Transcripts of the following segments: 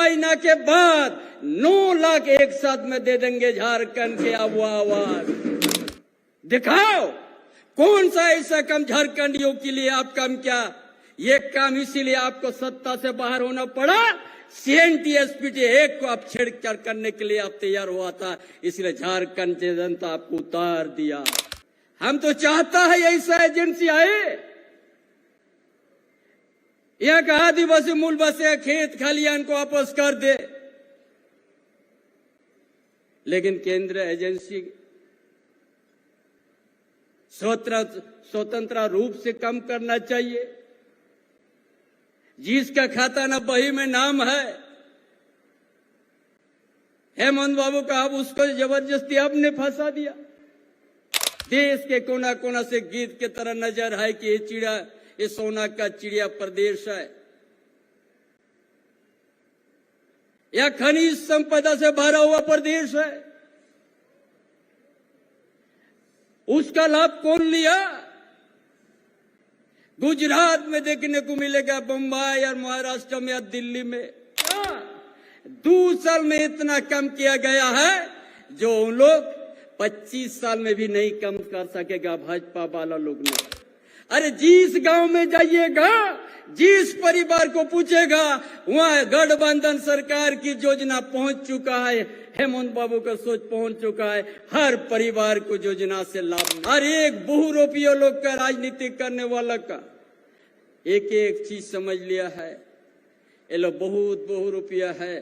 महीना के बाद 9 लाख एक साथ में दे देंगे झारखंड के आवास। दिखाओ कौन सा ऐसा काम झारखंडियों के लिए आप काम किया। ये काम इसीलिए आपको सत्ता से बाहर होना पड़ा। CNTSPT 1 को आप छेड़छाड़ करने के लिए आप तैयार हुआ था, इसलिए झारखंड की जनता आपको उतार दिया। हम तो चाहता है ऐसा एजेंसी आए, यहाँ का आदिवासी मूल बसे खेत खलियान को वापस कर दे, लेकिन केंद्र एजेंसी स्वतंत्र रूप से काम करना चाहिए। जिसका खाता न बही में नाम है हेमंत बाबू का, अब उसको जबरदस्ती आपने फंसा दिया। देश के कोना कोना से गीत के तरह नजर है कि ये चिड़िया, ये सोना का चिड़िया प्रदेश है, यह खनिज संपदा से भरा हुआ प्रदेश है। उसका लाभ कौन लिया? गुजरात में देखने को मिलेगा, बम्बई और महाराष्ट्र में या दिल्ली में। 2 साल में इतना कम किया गया है जो उन लोग 25 साल में भी नहीं कम कर सकेगा भाजपा वाला लोग ने। अरे जिस गांव में जाइएगा, जिस परिवार को पूछेगा, वहां गठबंधन सरकार की योजना पहुंच चुका है, हेमंत बाबू का सोच पहुंच चुका है। हर परिवार को योजना से लाभ, हर एक बहुरूपियों लोग का, राजनीति करने वाला का एक एक चीज समझ लिया है। ये लोग बहुत बहुरूपिया है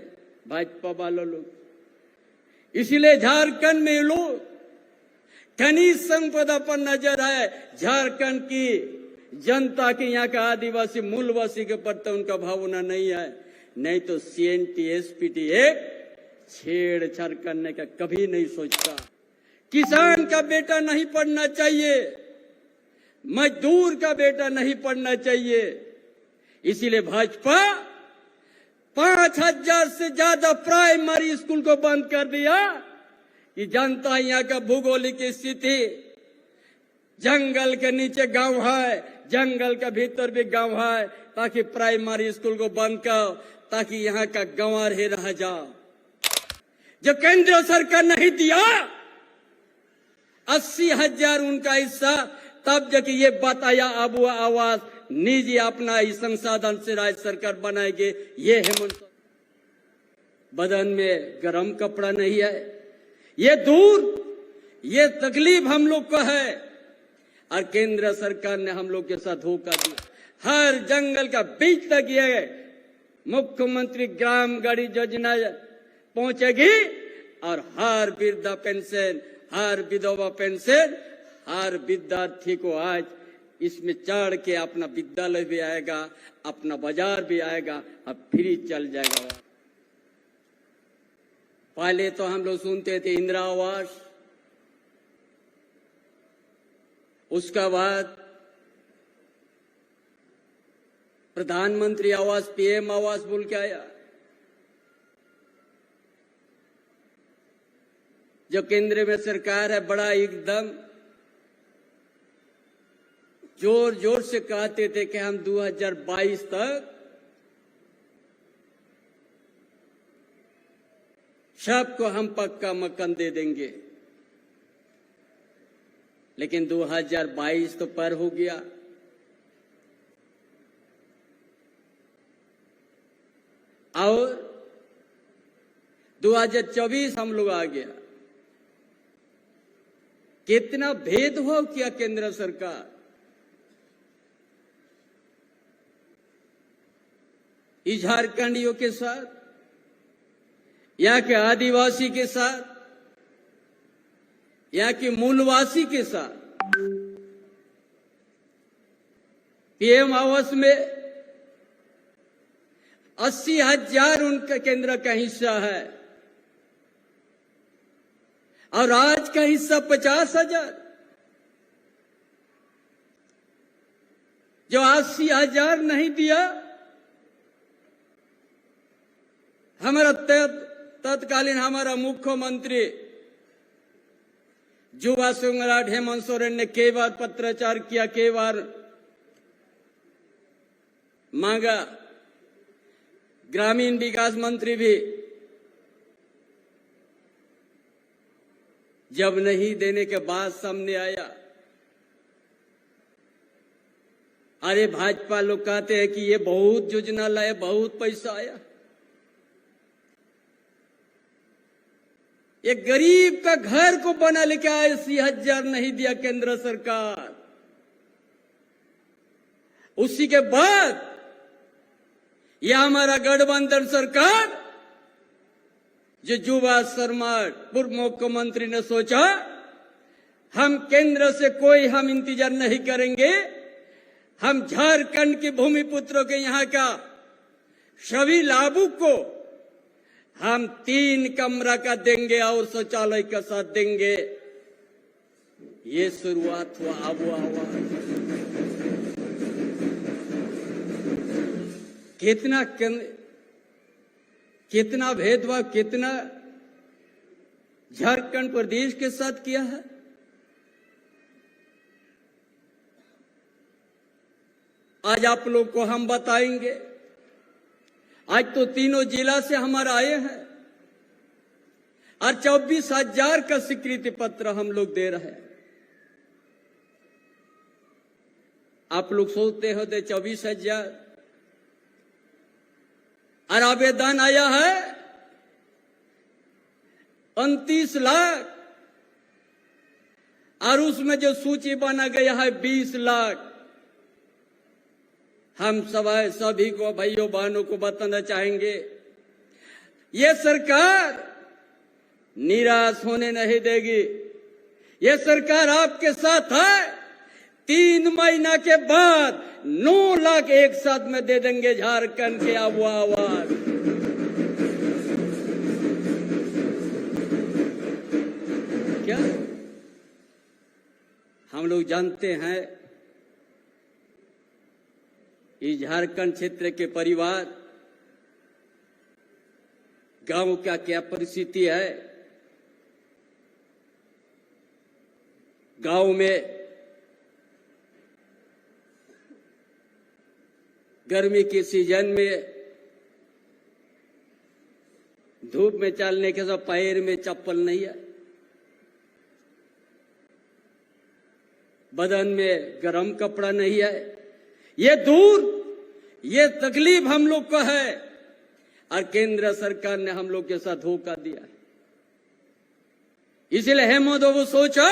भाजपा वाला लोग। इसीलिए झारखंड में लोग खनिज संपदा पर नजर है। झारखंड की जनता के, यहाँ का आदिवासी मूलवासी के प्रति उनका भावना नहीं है। नहीं तो CNTSPT 1 छेड़छाड़ करने का कभी नहीं सोचता। किसान का बेटा नहीं पढ़ना चाहिए, मजदूर का बेटा नहीं पढ़ना चाहिए। इसीलिए भाजपा 5000 से ज्यादा प्राइमरी स्कूल को बंद कर दिया कि जनता, यहाँ का भौगोलिक स्थिति, जंगल के नीचे गांव है, जंगल के भीतर भी गांव है, ताकि प्राइमरी स्कूल को बंद करो, ताकि यहाँ का गंवार ही रह जाओ। जो केंद्र सरकार नहीं दिया 80,000 उनका हिस्सा, तब जब ये बताया अब वो आवास निजी अपना इस संसाधन से राज्य सरकार बनाएगी। ये हेमंत बदन में गरम कपड़ा नहीं है, ये दूर, ये तकलीफ हम लोग को है। और केंद्र सरकार ने हम लोग के साथ धोखा दिया। हर जंगल का बीच तक ये मुख्यमंत्री ग्राम गाड़ी योजना पहुंचेगी और हर वृद्धा पेंशन, हर विधवा पेंशन, हर विद्यार्थी को आज इसमें चढ़ के अपना विद्यालय भी आएगा, अपना बाजार भी आएगा, अब फ्री चल जाएगा। पहले तो हम लोग सुनते थे इंदिरा आवास, उसका बाद प्रधानमंत्री आवास, PM आवास बोल के आया। जो केंद्र में सरकार है, बड़ा एकदम जोर जोर से कहते थे कि हम 2022 तक सबको हम पक्का मकान दे देंगे। लेकिन 2022 तो पार हो गया, और 2024 हम लोग आ गया। कितना भेदभाव किया केंद्र सरकार। इस झारखंडियों के साथ, यहाँ के आदिवासी के साथ, यहाँ के मूलवासी के साथ। PM आवास में 80,000 उनका केंद्र का हिस्सा है, और आज का हिस्सा 50,000। जो 80,000 नहीं दिया, हमारा तत्कालीन हमारा मुख्यमंत्री युवा सम्राट हेमंत सोरेन ने कई बार पत्राचार किया, कई बार मांगा। ग्रामीण विकास मंत्री भी जब नहीं देने के बाद सामने आया। अरे भाजपा लोग कहते हैं कि ये बहुत योजना लाए, बहुत पैसा आया। एक गरीब का घर को बना लेके आए, 80,000 नहीं दिया केंद्र सरकार। उसी के बाद यह हमारा गठबंधन सरकार, जो युवा शर्मा पूर्व मुख्यमंत्री ने सोचा हम केंद्र से कोई हम इंतजार नहीं करेंगे, हम झारखंड के भूमिपुत्रों के यहाँ का सभी लाभुक को हम 3 कमरा का देंगे और शौचालय का साथ देंगे। ये शुरुआत हुआ। अब हुआ कितना भेदभाव, कितना झारखंड प्रदेश के साथ किया है। आज आप लोग को हम बताएंगे। आज तो तीनों जिला से हमारा आए हैं और 24,000 का स्वीकृति पत्र हम लोग दे रहे हैं। आप लोग सोचते होते 24,000 और आवेदन आया है 29 लाख और उसमें जो सूची बना गया है 20 लाख। हम सभी को, भाइयों बहनों को बताना चाहेंगे, ये सरकार निराश होने नहीं देगी। ये सरकार आपके साथ है। 3 महीना के बाद 9 लाख एक साथ में दे देंगे झारखंड के आवाज। क्या हम लोग जानते हैं इस झारखंड क्षेत्र के परिवार, गांव का क्या परिस्थिति है। गांव में गर्मी के सीजन में धूप में चलने के सब पैर में चप्पल नहीं है, बदन में गर्म कपड़ा नहीं है। ये ये तकलीफ हम लोग को है और केंद्र सरकार ने हम लोग के साथ धोखा दिया है। इसलिए हेमंत बाबू सोचा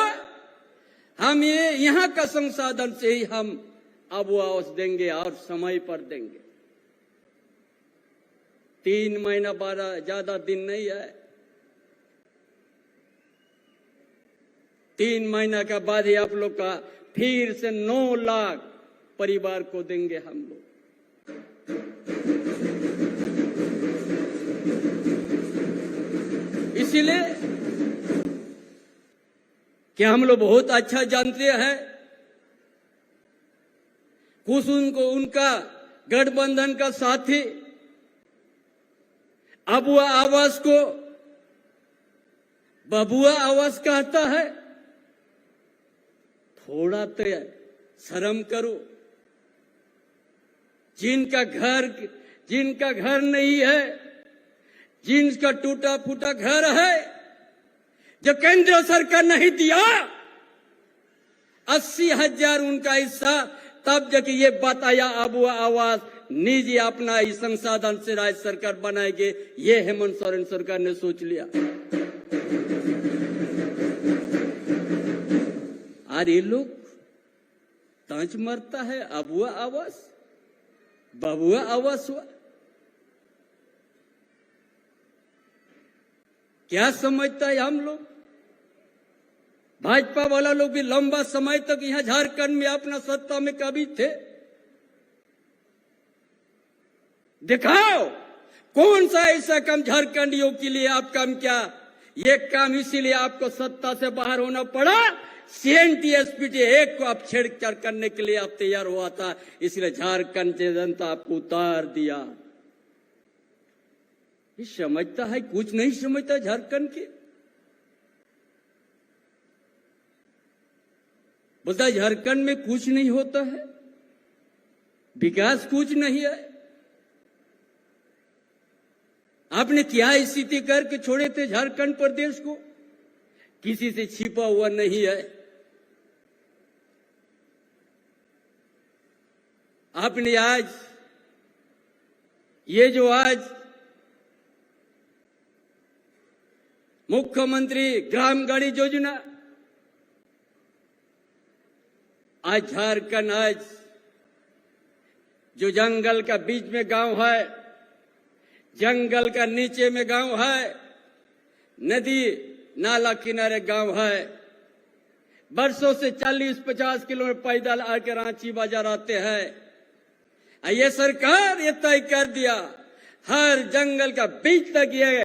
हम ये यहाँ का संसाधन से ही हम आवास देंगे और समय पर देंगे। 3 महीना 12 ज्यादा दिन नहीं है। 3 महीना के बाद ही आप लोग का फिर से 9 लाख परिवार को देंगे हम लोग। इसीलिए कि हम लोग बहुत अच्छा जानते हैं, कुछ उनको उनका गठबंधन का साथी अबुआ आवास को बबुआ आवास कहता है। थोड़ा तो शर्म करो। जिनका घर नहीं है, जिनका टूटा फूटा घर है, जो केंद्र सरकार नहीं दिया 80,000 उनका हिस्सा, तब जाके ये बताया अबुआ आवास निजी अपना इस संसाधन से राज्य सरकार बनाएगी। ये हेमंत सोरेन सरकार ने सोच लिया। और ये लोग तांच मरता है अबुआ आवास बबुआ आवास हुआ। क्या समझता है हम लोग? भाजपा वाला लोग भी लंबा समय तक यहां झारखंड में अपना सत्ता में कभी थे। दिखाओ कौन सा ऐसा काम झारखंडियों के लिए आप काम किया। ये काम इसीलिए आपको सत्ता से बाहर होना पड़ा। CNTSPT एक को आप छेड़छाड़ करने के लिए आप तैयार हुआ था, इसलिए झारखंड की जनता आपको उतार दिया। ये समझता है? कुछ नहीं समझता झारखंड के। बोलता झारखंड में कुछ नहीं होता है, विकास कुछ नहीं है। आपने क्या स्थिति करके छोड़े थे झारखंड प्रदेश को? किसी से छिपा हुआ नहीं है। आपने आज ये जो आज मुख्यमंत्री ग्राम गाड़ी योजना, आज झारखंड आज जो जंगल का बीच में गांव है, जंगल का नीचे में गांव है, नदी नाला किनारे गांव है, बरसों से 40-50 किलोमीटर पैदल आके रांची बाजार आते हैं। ये सरकार ये तय कर दिया हर जंगल का बीच तक ये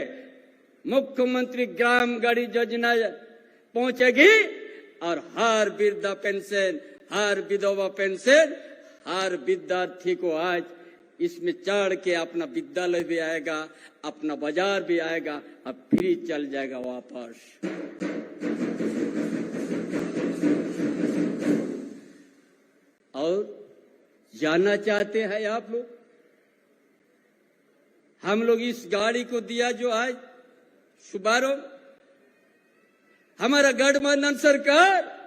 मुख्यमंत्री ग्राम गाड़ी योजना पहुंचेगी और हर वृद्धा पेंशन, हर विधवा पेंशन, हर विद्यार्थी को आज इसमें चढ़ के अपना विद्यालय भी आएगा, अपना बाजार भी आएगा, अब फ्री चल जाएगा वापस। और जाना चाहते हैं आप लोग, हम लोग इस गाड़ी को दिया जो आज शुभारंभ, हमारा गठबंधन सरकार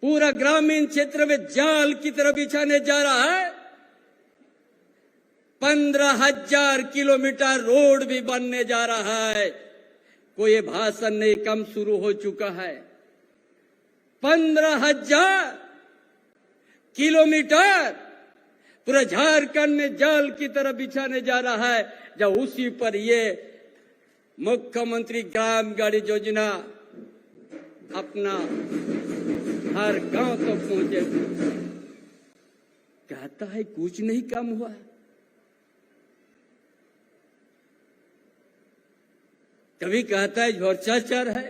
पूरा ग्रामीण क्षेत्र में जाल की तरह बिछाने जा रहा है। 15,000 किलोमीटर रोड भी बनने जा रहा है। कोई भाषण नहीं, कम शुरू हो चुका है। 15,000 किलोमीटर पूरा झारखंड में जाल की तरह बिछाने जा रहा है। जब उसी पर ये मुख्यमंत्री ग्राम गाड़ी योजना अपना हर गांव तक पहुंचे, कहता है कुछ नहीं कम हुआ। कभी कहता है भ्रष्टाचार है,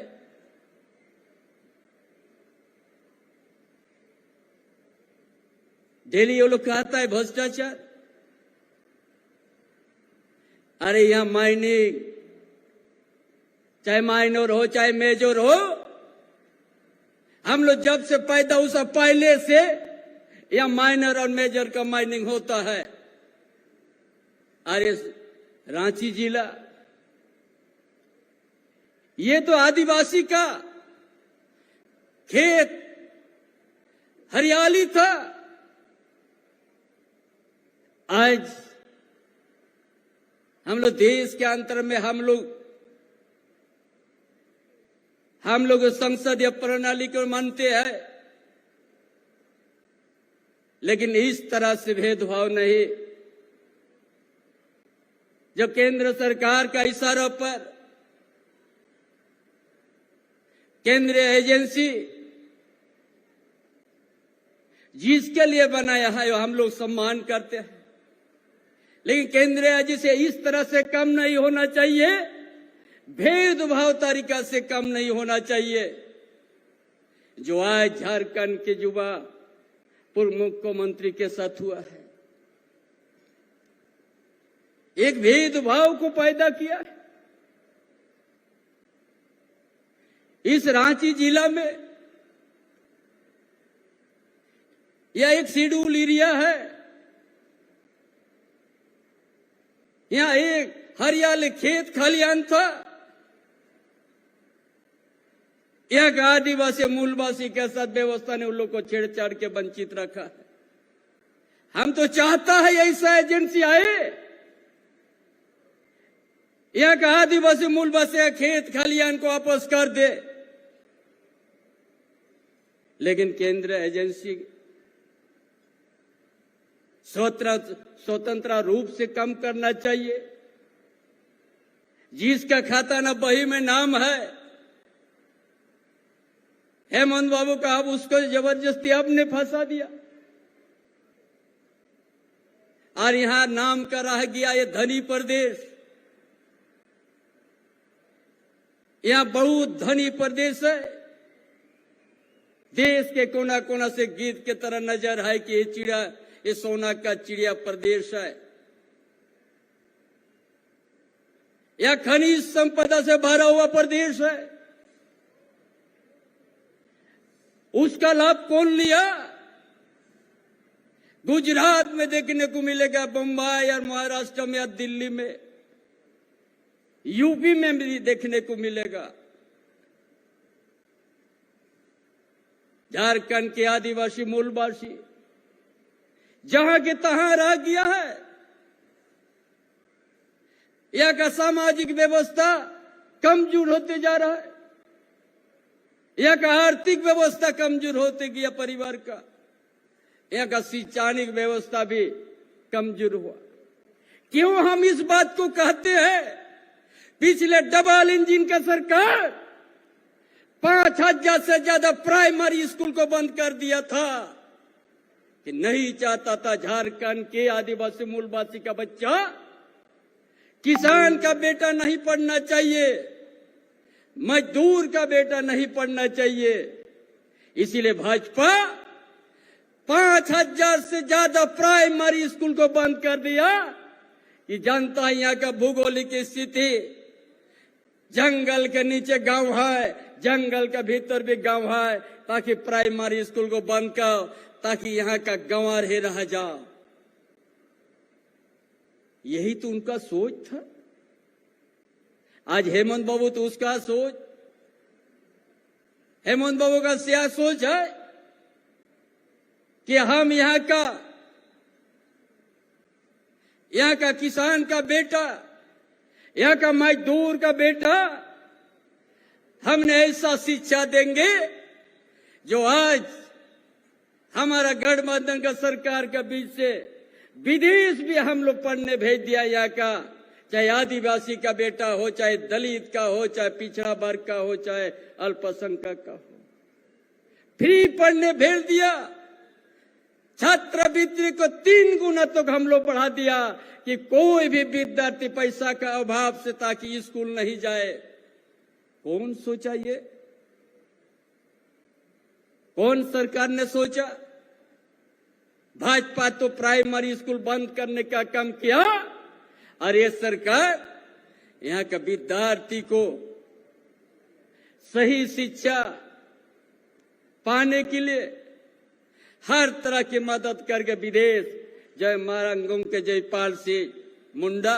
डेली वो लोग कहता है भ्रष्टाचार। अरे यहां माइनिंग, चाहे माइनर हो चाहे मेजर हो, हम लोग जब से पैदा हुआ पहले से या माइनर और मेजर का माइनिंग होता है। अरे रांची जिला ये तो आदिवासी का खेत हरियाली था। आज हम लोग देश के अंतर में हम लोग संसदीय प्रणाली को मानते हैं, लेकिन इस तरह से भेदभाव नहीं। जब केंद्र सरकार का इशारा पर केंद्रीय एजेंसी जिसके लिए बनाया है वो हम लोग सम्मान करते हैं, लेकिन केंद्रीय एजेंसी इस तरह से कम नहीं होना चाहिए, भेदभाव तरीका से कम नहीं होना चाहिए। जो आज झारखंड के युवा पूर्व मुख्यमंत्री के साथ हुआ है, एक भेदभाव को पैदा किया है। इस रांची जिला में यह एक शेड्यूल एरिया है, यहां एक हरियाली खेत खलियान था, एक आदिवासी मूलवासी के साथ व्यवस्था ने उन लोग को छेड़छाड़ के वंचित रखा है। हम तो चाहता है ऐसा एजेंसी आए, यहाँ का आदिवासी मूलवासी खेत खलियान को वापस कर दे, लेकिन केंद्रीय एजेंसी स्वतंत्र रूप से काम करना चाहिए। जिसका खाता ना बही में नाम है हेमंत बाबू का, अब उसको जबरदस्ती आपने फंसा दिया और यहां नाम का रह गया ये धनी प्रदेश। यहां बहुत धनी प्रदेश है, देश के कोना कोना से गीत के तरह नजर है कि ये चिड़िया, ये सोना का चिड़िया प्रदेश है। यह खनिज संपदा से भरा हुआ प्रदेश है। उसका लाभ कौन लिया? गुजरात में देखने को मिलेगा, बम्बई और महाराष्ट्र में या दिल्ली में, यूपी में भी देखने को मिलेगा। झारखंड के आदिवासी मूलवासी जहां के तहां रह गया है। यहां का सामाजिक व्यवस्था कमजोर होते जा रहा है। यहां का आर्थिक व्यवस्था कमजोर होते गया परिवार का। यहां का शैक्षणिक व्यवस्था भी कमजोर हुआ। क्यों हम इस बात को कहते हैं? पिछले डबल इंजन का सरकार 5,000 से ज्यादा प्राइमरी स्कूल को बंद कर दिया था कि नहीं चाहता था झारखंड के आदिवासी मूलवासी का बच्चा, किसान का बेटा नहीं पढ़ना चाहिए, मजदूर का बेटा नहीं पढ़ना चाहिए। इसीलिए भाजपा 5,000 से ज्यादा प्राइमरी स्कूल को बंद कर दिया कि जनता यहाँ का भौगोलिक स्थिति, जंगल के नीचे गांव है, जंगल के भीतर भी गांव है, ताकि प्राइमरी स्कूल को बंद करो, ताकि यहाँ का गंवार ही रह जाओ। यही तो उनका सोच था। आज हेमंत बाबू तो उसका सोच, हेमंत बाबू का क्या सोच है कि हम यहाँ का किसान का बेटा, यहाँ का मजदूर का बेटा, हमने ऐसा शिक्षा देंगे जो आज हमारा गठबंधन का सरकार के बीच से विदेश भी हम लोग पढ़ने भेज दिया। यहाँ का चाहे आदिवासी का बेटा हो, चाहे दलित का हो, चाहे पिछड़ा वर्ग का हो, चाहे अल्पसंख्यक का हो, फ्री पढ़ने भेज दिया। छात्रवृत्ति को 3 गुना तक हम लोग बढ़ा दिया कि कोई भी विद्यार्थी पैसा का अभाव से ताकि स्कूल नहीं जाए। कौन सोचा ये? कौन सरकार ने सोचा? भाजपा तो प्राइमरी स्कूल बंद करने का काम किया और ये सरकार यहाँ का विद्यार्थी को सही शिक्षा पाने के लिए हर तरह की मदद करके विदेश, जय मारंगम के जयपाल सिंह मुंडा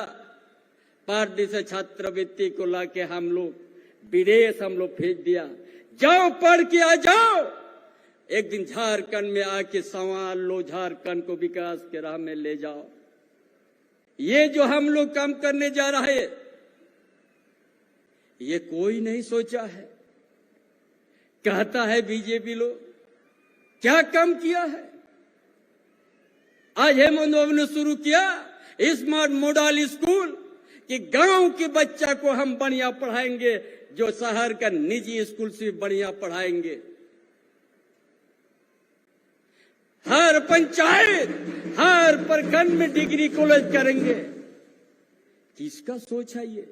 पार्टी से छात्रवृत्ति को लाके हम लोग विदेश भेज दिया। जाओ पढ़ के आ जाओ, एक दिन झारखंड में आके संवार लो, झारखंड को विकास के राह में ले जाओ। ये जो हम लोग काम करने जा रहे हैं, ये कोई नहीं सोचा है। कहता है बीजेपी लोग क्या काम किया है। आज हेमंत बाबू ने शुरू किया स्मार्ट मॉडल स्कूल कि गांव के बच्चा को हम बढ़िया पढ़ाएंगे, जो शहर का निजी स्कूल से बढ़िया पढ़ाएंगे। हर पंचायत, हर प्रखंड में डिग्री कॉलेज करेंगे। किसका सोच है ये?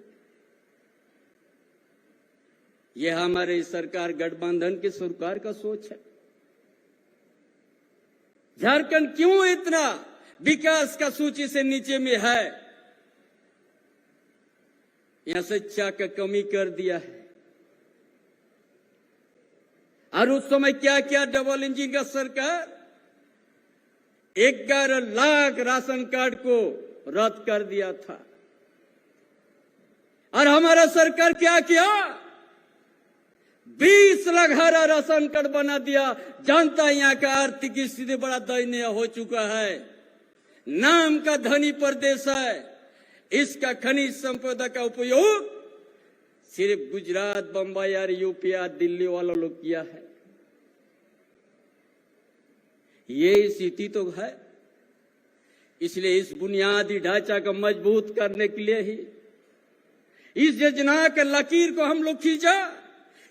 ये हमारे सरकार गठबंधन की सरकार का सोच है। झारखंड क्यों इतना विकास का सूची से नीचे में है? यहां शिक्षा का कमी कर दिया है। और उस समय क्या क्या डबल इंजन का सरकार 11 लाख राशन कार्ड को रद्द कर दिया था। और हमारा सरकार क्या किया? 20 लाख हरा राशन कार्ड बना दिया। जानता यहाँ का आर्थिक स्थिति बड़ा दयनीय हो चुका है। नाम का धनी प्रदेश है। इसका खनिज संपदा का उपयोग सिर्फ गुजरात, बम्बई और यूपी और दिल्ली वालों लोग किया है। ये स्थिति तो है। इसलिए इस बुनियादी ढांचा को मजबूत करने के लिए ही इस योजना के लकीर को हम लोग खींचा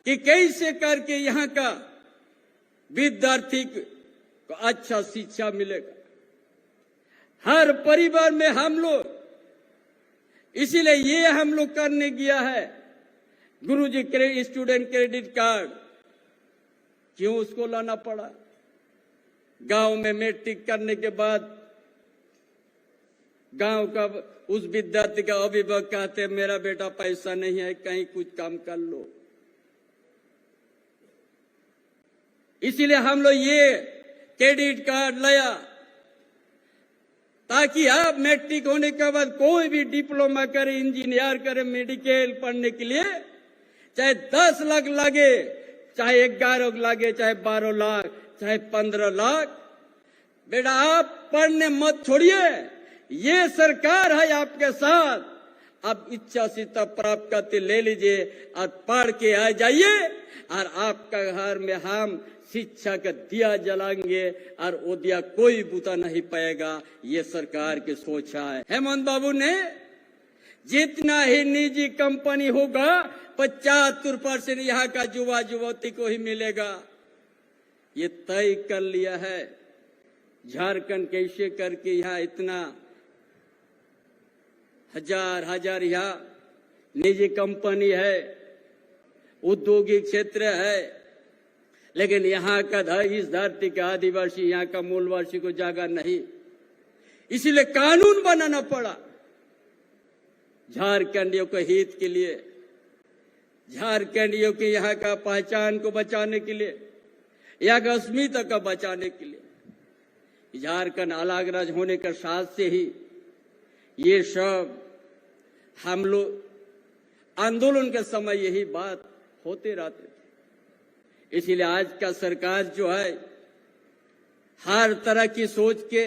कि कैसे करके यहाँ का विद्यार्थी को अच्छा शिक्षा मिलेगा हर परिवार में हम लोग। इसीलिए ये हम लोग करने गया है गुरुजी स्टूडेंट क्रेडिट कार्ड। क्यों उसको लाना पड़ा? गांव में मैट्रिक करने के बाद गांव का उस विद्यार्थी का अभिभावक कहते मेरा बेटा पैसा नहीं है, कहीं कुछ काम कर लो। इसीलिए हम लोग ये क्रेडिट कार्ड लाया ताकि आप मैट्रिक होने के बाद कोई भी डिप्लोमा करे, इंजीनियर करे, मेडिकल पढ़ने के लिए चाहे 10 लाख लगे, चाहे 11 लगे, चाहे 12 लाख, चाहे 15 लाख, बेटा आप पढ़ने मत छोड़िए। ये सरकार है आपके साथ। आप इच्छा सीता प्राप्त करते ले लीजिए और पढ़ के आ जाइए और आपका घर में हम शिक्षा का दिया जलाएंगे और वो दिया कोई बुता नहीं पाएगा। ये सरकार की सोच है। हेमंत बाबू ने जितना ही निजी कंपनी होगा 75% यहाँ का युवा युवती को ही मिलेगा, ये तय कर लिया है। झारखंड कैसे करके यहाँ इतना हजार यहाँ निजी कंपनी है, औद्योगिक क्षेत्र है, लेकिन यहाँ का इस धरती का आदिवासी, यहाँ का मूलवासी को जगह नहीं, इसलिए कानून बनाना पड़ा झारखंडियों के हित के लिए, झारखंडियों के यहाँ का पहचान को बचाने के लिए, यहाँ का अस्मिता का बचाने के लिए। झारखंड अलग राज्य होने के साथ से ही ये सब हम लोग आंदोलन के समय यही बात होते रहते थे। इसीलिए आज का सरकार जो है हर तरह की सोच के,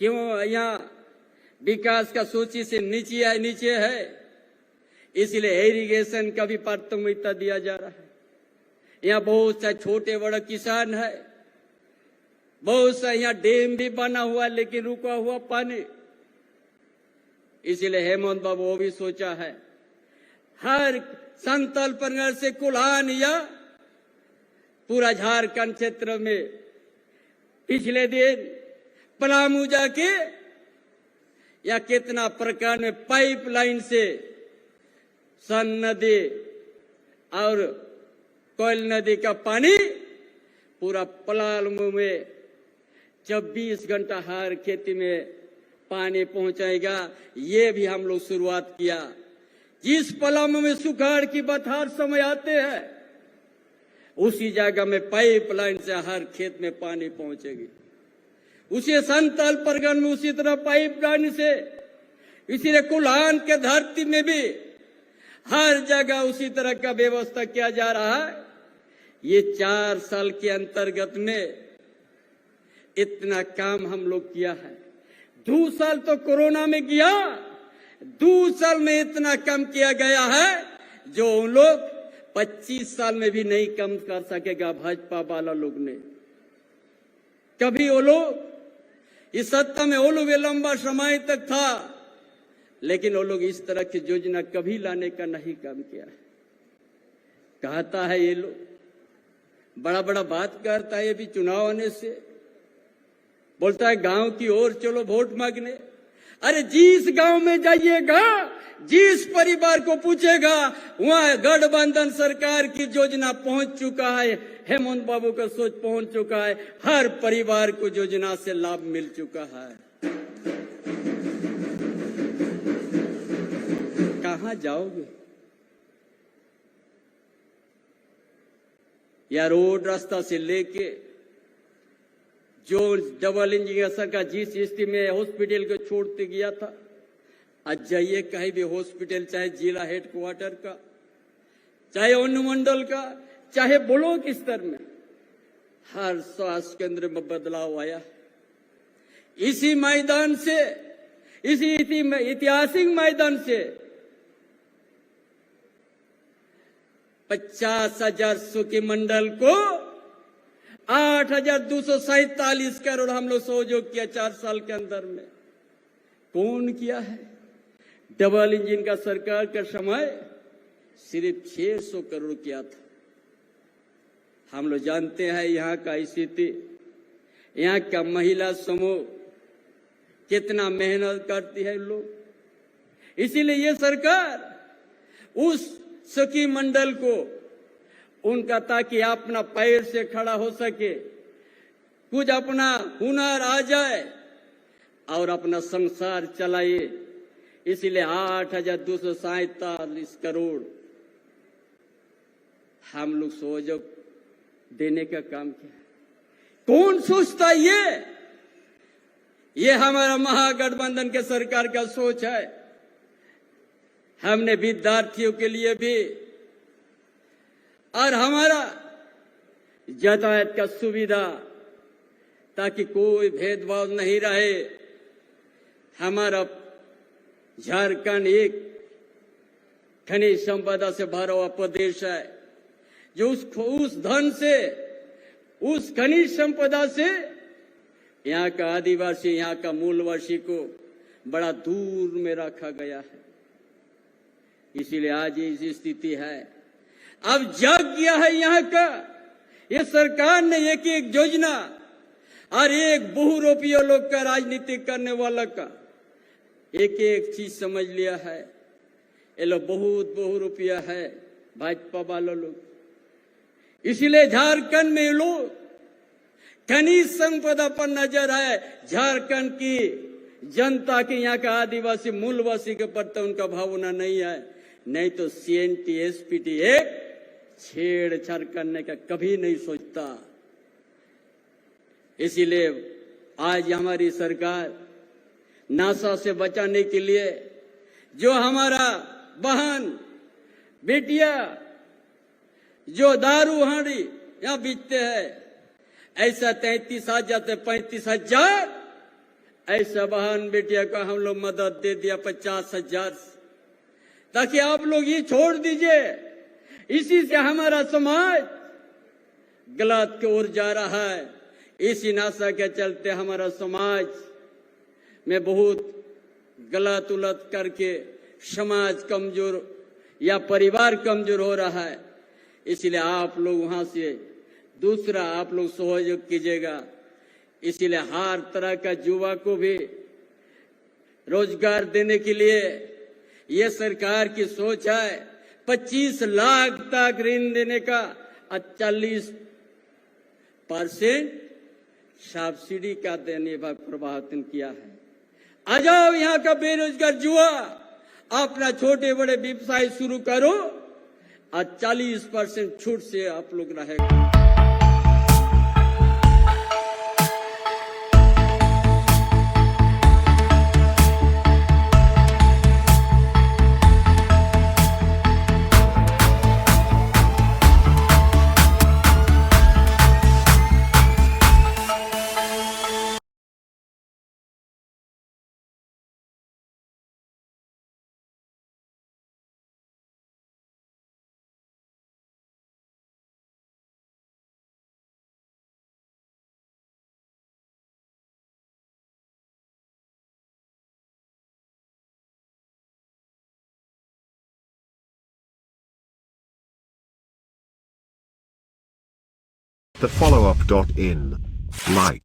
क्यों यहाँ विकास का सूची से नीचे है, इसलिए इरिगेशन का भी प्राथमिकता दिया जा रहा है। यहाँ बहुत से छोटे बड़े किसान है, बहुत सा यहाँ डैम भी बना हुआ लेकिन रुका हुआ पानी, इसलिए हेमंत बाबू वो भी सोचा है हर संतल परगना से कुल्हान या पूरा झारखंड क्षेत्र में पिछले दिन पलामू जाके या कितना प्रकार में पाइपलाइन से सन नदी और कोयल नदी का पानी पूरा पलामू में 24 घंटा हर खेती में पानी पहुंचाएगा। ये भी हम लोग शुरुआत किया। जिस पलामू में सुखाड़ की बहार समय आते हैं उसी जगह में पाइपलाइन से हर खेत में पानी पहुंचेगी। उसी संताल परगन में उसी तरह पाइपलाइन से, इसीलिए कुल्हान के धरती में भी हर जगह उसी तरह का व्यवस्था किया जा रहा है। ये 4 साल के अंतर्गत में इतना काम हम लोग किया है। 2 साल तो कोरोना में किया, 2 साल में इतना कम किया गया है जो उन लोग 25 साल में भी नहीं कम कर सकेगा भाजपा वाला लोग ने। कभी वो लोग इस सत्ता में वो लोग लंबा समय तक था, लेकिन वो लोग इस तरह की योजना कभी लाने का नहीं काम किया है। कहता है ये लोग बड़ा बड़ा बात करता है, ये भी चुनाव आने से बोलता है गांव की ओर चलो वोट मांगने। अरे जिस गांव में जाइएगा, जिस परिवार को पूछेगा, वहां गठबंधन सरकार की योजना पहुंच चुका है, हेमंत बाबू का सोच पहुंच चुका है, हर परिवार को योजना से लाभ मिल चुका है। कहां जाओगे? या रोड रास्ता से लेके जो डबल इंजन सरकार जिस स्थिति में हॉस्पिटल को छोड़ते गया था, आज जाइए कहीं भी हॉस्पिटल, चाहे जिला हेडक्वार्टर का, चाहे अनुमंडल का, चाहे ब्लॉक स्तर में, हर स्वास्थ्य केंद्र में बदलाव आया। इसी मैदान से, इसी ऐतिहासिक मैदान से 50,000 सुखी मंडल को 8,247 करोड़ हम लोग सहयोग किया 4 साल के अंदर में। कौन किया है? डबल इंजन का सरकार का समय सिर्फ 600 करोड़ किया था। हम लोग जानते हैं यहाँ का स्थिति, यहाँ का महिला समूह कितना मेहनत करती है लोग। इसीलिए ये सरकार उस सखी मंडल को उनका, ताकि अपना पैर से खड़ा हो सके, कुछ अपना हुनर आ जाए और अपना संसार चलाए, इसलिए 8,247 करोड़ हम लोग सहयोग देने का काम किया। कौन सोचता ये हमारा महागठबंधन के सरकार का सोच है। हमने विद्यार्थियों के लिए भी और हमारा यातायात का सुविधा, ताकि कोई भेदभाव नहीं रहे। हमारा झारखंड एक खनिज संपदा से भरा हुआ प्रदेश है, जो उस धन से, उस खनिज संपदा से यहाँ का आदिवासी, यहाँ का मूलवासी को बड़ा दूर में रखा गया है। इसीलिए आज ये स्थिति है। अब जाग गया है यहाँ का, ये सरकार ने एक एक योजना और एक बहुरूपीय लोग का राजनीति करने वाला का एक एक चीज समझ लिया है। ये लोग बहुत बहुरूपीय है, भाजपा वालों लोग। इसीलिए झारखंड में लोग खनिज संपदा पर नजर है। झारखंड की जनता के, यहाँ का आदिवासी मूलवासी के प्रति उनका भावना नहीं है। नहीं तो CNT SPT एक छेड़छाड़ करने का कभी नहीं सोचता। इसीलिए आज हमारी सरकार नशा से बचाने के लिए जो हमारा बहन बेटिया जो दारू हांडी यहाँ बेचते हैं, ऐसा 33,000 से 35,000 ऐसा बहन बेटिया को हम लोग मदद दे दिया 50,000, ताकि आप लोग ये छोड़ दीजिए। इसी से हमारा समाज गलत की ओर जा रहा है। इसी नशा के चलते हमारा समाज में बहुत गलत उलट करके समाज कमजोर या परिवार कमजोर हो रहा है। इसलिए आप लोग वहां से दूसरा आप लोग सहयोग कीजिएगा। इसीलिए हर तरह का युवा को भी रोजगार देने के लिए ये सरकार की सोच है। 25 लाख तक ऋण देने का 40% सब्सिडी का देने पर प्रवर्तन किया है। आ जाओ यहाँ का बेरोजगार युवा, अपना छोटे बड़े व्यवसाय शुरू करो और 40% छूट से आप लोग रहेगा। The follow-up.in. Like.